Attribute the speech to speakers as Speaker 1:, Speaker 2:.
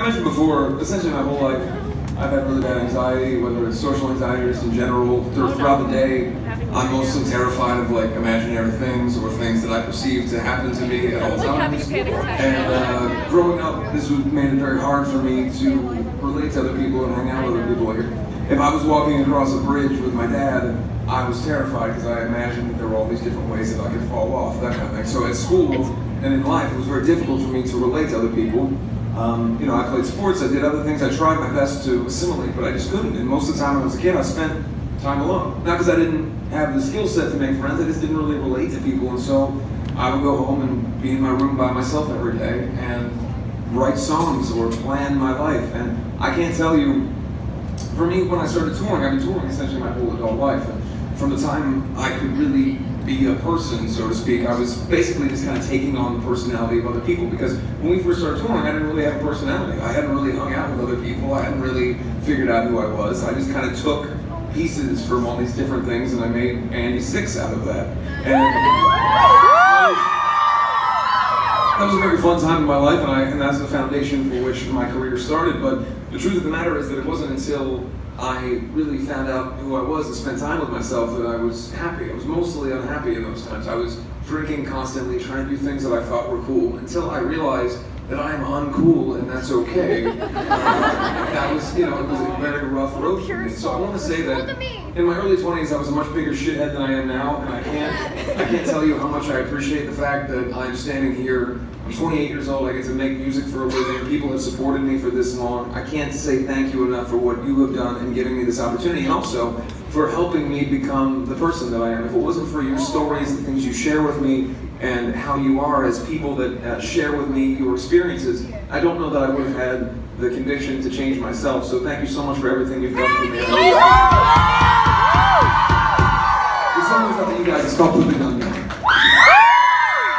Speaker 1: mentioned before, essentially my whole life, I've had really bad anxiety, whether it's social anxiety or just in general. Throughout the day, I'm mostly terrified of like imaginary things or things that I perceive to happen to me at all times. And growing up, this made it very hard for me to relate to other people and hang out with other people. Like if I was walking across a bridge with my dad, I was terrified because I imagined there were all these different ways that I could fall off, that kind of thing. So at school and in life, it was very difficult for me to relate to other people. I played sports, I did other things, I tried my best to assimilate, but I just couldn't. And most of the time when I was a kid, I spent time alone. Not because I didn't have the skill set to make friends, I just didn't really relate to people. And so I would go home and be in my room by myself every day and write songs or plan my life. And I can't tell you, for me, when I started touring, I've been touring essentially my whole adult life. And from the time I could really be a person, so to speak, I was basically just kind of taking on the personality of other people, because when we first started touring, I didn't really have a personality. I hadn't really hung out with other people. I hadn't really figured out who I was. I just kind of took pieces from all these different things and I made Andy Six out of that. And that was a very fun time in my life, and that's the foundation for which my career started. But the truth of the matter is that it wasn't until I really found out who I was and spent time with myself that I was happy. I was mostly unhappy in those times. I was drinking constantly, trying to do things that I thought were cool, until I realized that I'm uncool and that's okay. That was, it was a very rough road for me. So I want to say that in my early 20s, I was a much bigger shithead than I am now, and I can't tell you how much I appreciate the fact that I'm standing here. I'm 28 years old, I get to make music for a living, people have supported me for this long. I can't say thank you enough for what you have done in giving me this opportunity, and also for helping me become the person that I am. If it wasn't for your stories, the things you share with me, and how you are as people that share with me your experiences, I don't know that I would have had the conviction to change myself. So thank you so much for everything you've done for me. The song was up to you guys, it's called Put It On Me.